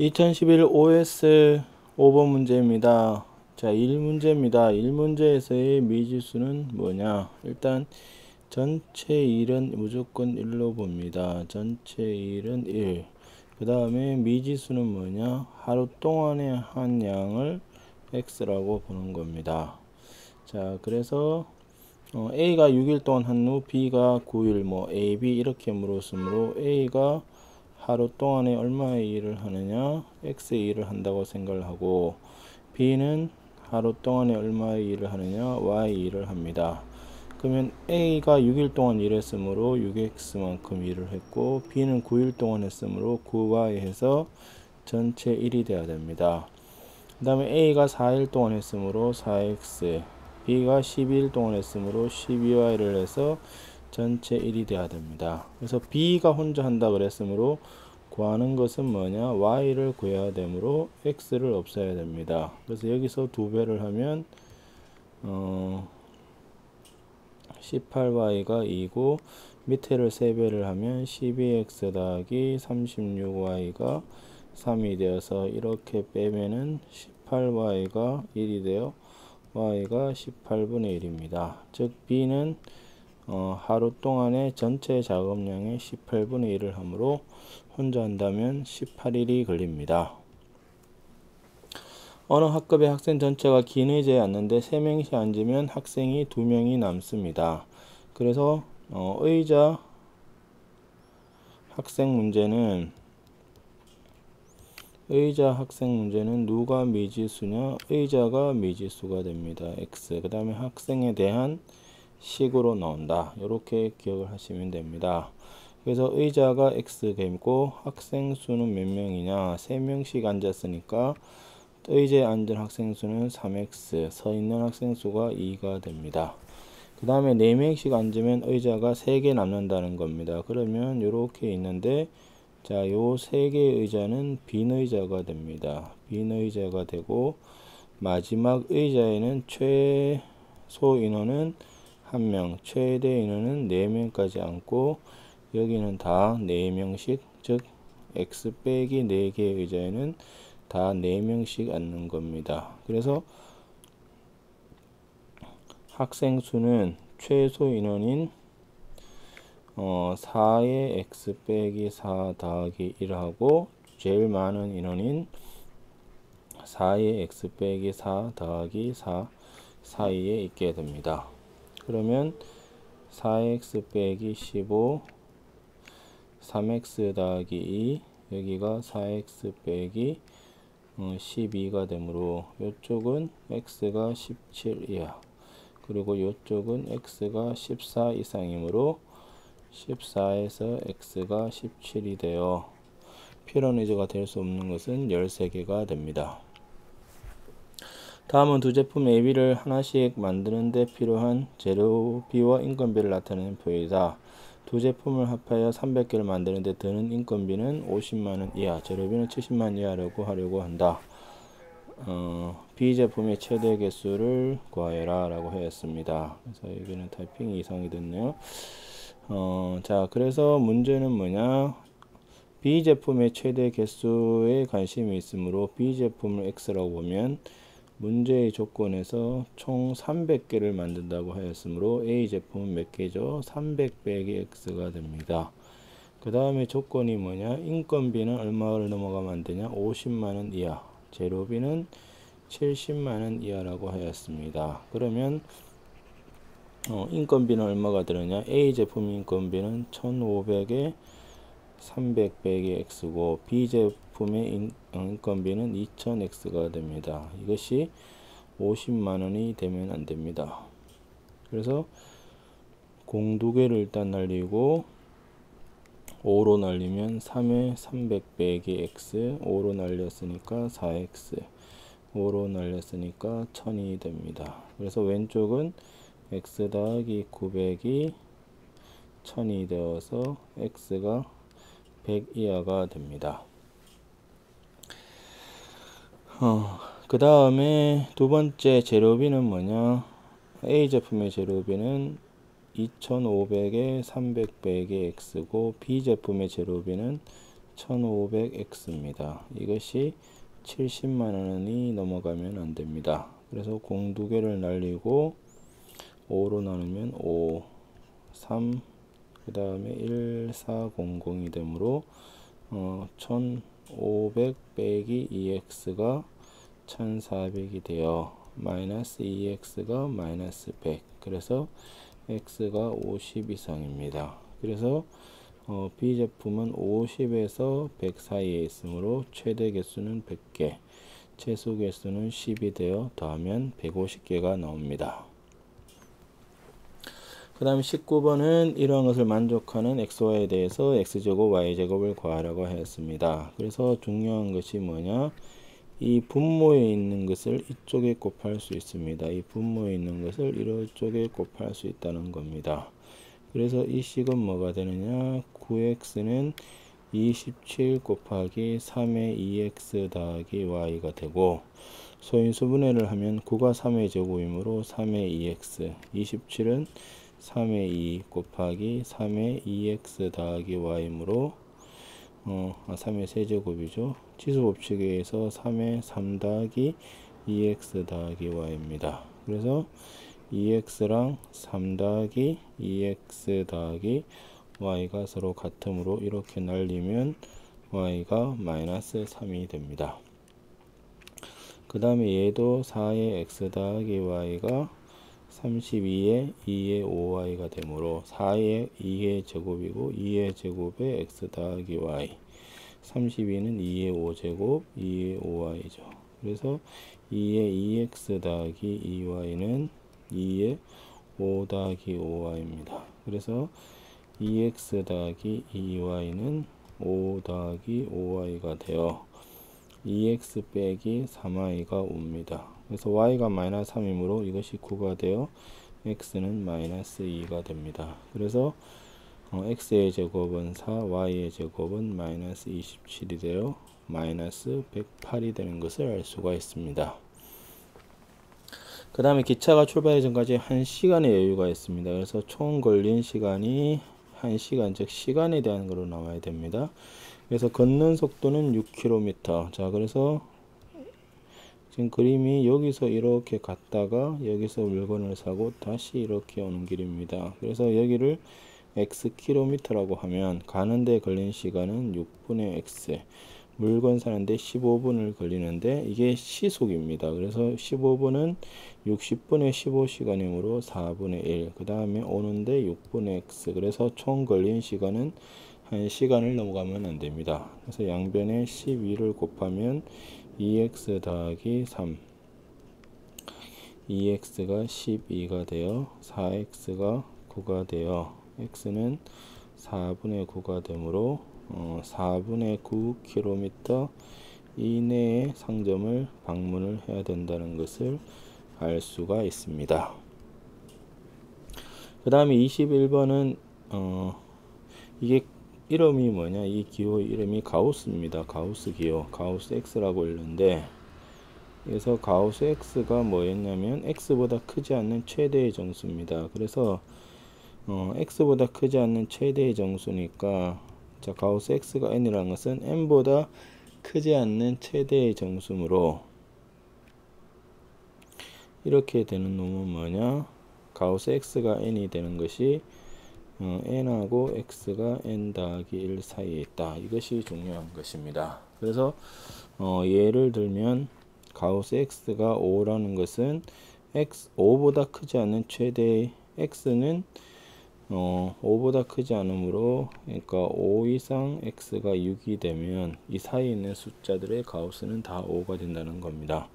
2011 OS 5번 문제입니다. 자, 1문제입니다. 1문제에서의 미지수는 뭐냐? 일단 전체 1은 무조건 1로 봅니다. 전체 1은 1. 그 다음에 미지수는 뭐냐? 하루 동안의 한 양을 x라고 보는 겁니다. 자, 그래서 A가 6일 동안 한 후 B가 9일 뭐 A, B 이렇게 물었으므로 A가 하루 동안에 얼마의 일을 하느냐? X의 일을 한다고 생각을 하고 B는 하루 동안에 얼마의 일을 하느냐? Y의 일을 합니다. 그러면 A가 6일 동안 일했으므로 6X만큼 일을 했고 B는 9일 동안 했으므로 9Y 해서 전체 1이 돼야 됩니다. 그 다음에 A가 4일 동안 했으므로 4X B가 12일 동안 했으므로 12Y를 해서 전체 1이 돼야 됩니다. 그래서 B가 혼자 한다 그랬으므로 구하는 것은 뭐냐? Y를 구해야 되므로 X를 없애야 됩니다. 그래서 여기서 2배를 하면 18Y가 2고 밑에를 3배를 하면 12X 더하기 36Y가 3이 되어서 이렇게 빼면은 18Y가 1이 되어 Y가 18분의 1입니다. 즉 B는 하루 동안의 전체 작업량의 18분의 1을 하므로 혼자 한다면 18일이 걸립니다. 어느 학급의 학생 전체가 긴 의자에 앉는데 3명씩 앉으면 학생이 2명이 남습니다. 그래서 의자 학생 문제는 누가 미지수냐? 의자가 미지수가 됩니다. x. 그 다음에 학생에 대한 식으로 나온다. 이렇게 기억을 하시면 됩니다. 그래서 의자가 x겠고 학생 수는 몇 명이냐? 3명씩 앉았으니까 의자에 앉은 학생 수는 3x, 서 있는 학생 수가 2가 됩니다. 그 다음에 4명씩 앉으면 의자가 3개 남는다는 겁니다. 그러면 이렇게 있는데 자, 요 3개의 의자는 빈 의자가 됩니다. 빈 의자가 되고 마지막 의자에는 최소 인원은 1명, 최대 인원은 4명까지 앉고 여기는 다 4명씩, 즉 x 빼기 4개의 의자에는 다 4명씩 앉는 겁니다. 그래서 학생 수는 최소 인원인 4의 x 빼기 4 더하기 1하고 제일 많은 인원인 4의 x 빼기 4 더하기 4 사이에 있게 됩니다. 그러면 4x 빼기 15 3x 더하기 2 여기가 4x 빼기 12가 되므로 이쪽은 x가 17이야. 그리고 이쪽은 x가 14 이상이므로 14에서 x가 17이 되어 필요한 의자가 될 수 없는 것은 13개가 됩니다. 다음은 두 제품 AB를 하나씩 만드는 데 필요한 재료비와 인건비를 나타내는 표이다. 두 제품을 합하여 300개를 만드는 데 드는 인건비는 50만원 이하, 재료비는 70만 이하라고 하려고 한다. B 제품의 최대 개수를 구하여라 라고 하였습니다. 그래서 여기는 타이핑이 이상이 됐네요. 자, 그래서 문제는 뭐냐? B 제품의 최대 개수에 관심이 있으므로 B 제품을 X라고 보면 문제의 조건에서 총 300개를 만든다고 하였으므로 A 제품은 몇 개죠? 300 빼기 X가 됩니다. 그 다음에 조건이 뭐냐? 인건비는 얼마를 넘어가면 안 되냐? 50만원 이하. 재료비는 70만원 이하라고 하였습니다. 그러면 인건비는 얼마가 들었냐? A 제품 인건비는 1500에 300 빼기 X고 B 제품의 인건비는 2000X가 됩니다. 이것이 50만원이 되면 안 됩니다. 그래서 공 두 개를 일단 날리고 5로 날리면 3에 300 빼기 X 5로 날렸으니까 4X 5로 날렸으니까 1000이 됩니다. 그래서 왼쪽은 X 더하기 900이 1000이 되어서 X가 100 이하가 됩니다. 그 다음에 두 번째 재료비는 뭐냐? A 제품의 재료비는 2500에 300 빼기 X고 B 제품의 재료비는 1500X입니다. 이것이 70만원이 넘어가면 안됩니다. 그래서 공 두 개를 날리고 5로 나누면 5, 3, 그 다음에 1400이 되므로 1500 빼기 2x가 1400이 되어 마이너스 2x가 마이너스 100. 그래서 x가 50 이상입니다. 그래서 B 제품은 50에서 100 사이에 있으므로 최대 개수는 100개, 최소 개수는 10이 되어 더하면 150개가 나옵니다. 그 다음 19번은 이러한 것을 만족하는 xy에 대해서 x제곱 y제곱을 구하라고 했습니다. 그래서 중요한 것이 뭐냐, 이 분모에 있는 것을 이쪽에 곱할 수 있습니다. 이 분모에 있는 것을 이쪽에 곱할 수 있다는 겁니다. 그래서 이 식은 뭐가 되느냐, 9x는 27 곱하기 3의 2x 더하기 y가 되고, 소인수분해를 하면 9가 3의 제곱이므로 3의 2x, 27은 3의 2 곱하기 3의 2x 더하기 y이므로 3의 세제곱이죠. 치수법칙에 의해서 3의 3 더하기 2x 더하기 y입니다. 그래서 2x랑 3 더하기 2x 더하기 y가 서로 같으므로 이렇게 날리면 y가 마이너스 3이 됩니다. 그 다음에 얘도 4의 x 더하기 y가 32의 2의 5y가 되므로 4의 2의 제곱이고 2의 제곱에 x 더하기 y, 32는 2의 5제곱 2의 5y죠. 그래서 2의 2x 더하기 2y는 2의 5 더하기 5y입니다. 그래서 2x 더하기 2y는 5 더하기 5y가 되어 2x 빼기 3y가 옵니다. 그래서 y가 마이너스 3이므로 이것이 9가 되어 x는 마이너스 2가 됩니다. 그래서 x의 제곱은 4, y의 제곱은 마이너스 27이 되어 마이너스 108이 되는 것을 알 수가 있습니다. 그 다음에 기차가 출발하기 전까지 1시간의 여유가 있습니다. 그래서 총 걸린 시간이 1시간, 즉 시간에 대한 거로 나와야 됩니다. 그래서 걷는 속도는 6km. 자, 그래서 지금 그림이 여기서 이렇게 갔다가 여기서 물건을 사고 다시 이렇게 오는 길입니다. 그래서 여기를 xkm라고 하면 가는데 걸린 시간은 6분의 x, 물건 사는데 15분을 걸리는데 이게 시속입니다. 그래서 15분은 60분의 15시간이므로 4분의 1, 그 다음에 오는데 6분의 x, 그래서 총 걸린 시간은 1시간을 넘어가면 안됩니다. 그래서 양변에 12를 곱하면 2x 더하기 3, 2x가 12가 되어 4x가 9가 되어 x는 4분의 9가 되므로 4분의 9km 이내의 상점을 방문을 해야 된다는 것을 알 수가 있습니다. 그 다음에 21번은 이게 이름이 뭐냐, 이 기호 이름이 가우스입니다. 가우스 기호, 가우스 x라고 읽는데, 그래서 가우스 x가 뭐였냐면 x보다 크지 않는 최대의 정수입니다. 그래서 x보다 크지 않는 최대의 정수니까, 자, 가우스 x가 n이라는 것은 n보다 크지 않는 최대의 정수므로 이렇게 되는 놈은 뭐냐, 가우스 x가 n이 되는 것이 n하고 x가 n 더하기 1 사이에 있다. 이것이 중요한 것입니다. 그래서 예를 들면 가우스 x가 5라는 것은 5보다 크지 않은 최대의 x는 5보다 크지 않으므로, 그러니까 5 이상 x가 6이 되면 이 사이에 있는 숫자들의 가우스는 다 5가 된다는 겁니다.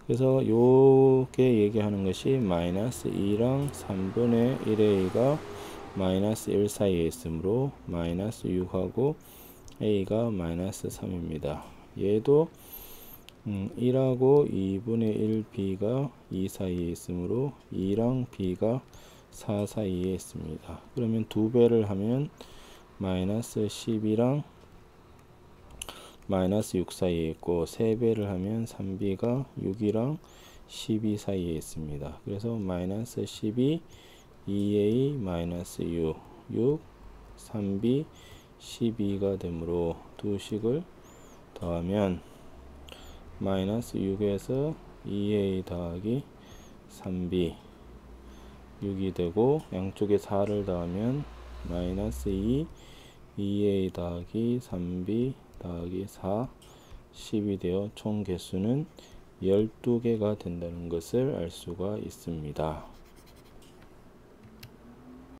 그래서 요게 얘기하는 것이 마이너스 2랑 3분의 1a가 마이너스 1 사이에 있으므로 마이너스 6하고 a가 마이너스 3입니다. 얘도 1하고 2분의 1b가 2 사이에 있으므로 2랑 b가 4 사이에 있습니다. 그러면 2배를 하면 마이너스 12랑 마이너스 6 사이에 있고 3배를 하면 3b가 6이랑 12 사이에 있습니다. 그래서 마이너스 12 2a 마이너스 6, 3b 12가 되므로 두 식을 더하면 마이너스 6에서 2a 더하기 3b 6이 되고, 양쪽에 4를 더하면 마이너스 2 2a 더하기 3b 더하기 4 10이 되어 총 개수는 12개가 된다는 것을 알 수가 있습니다.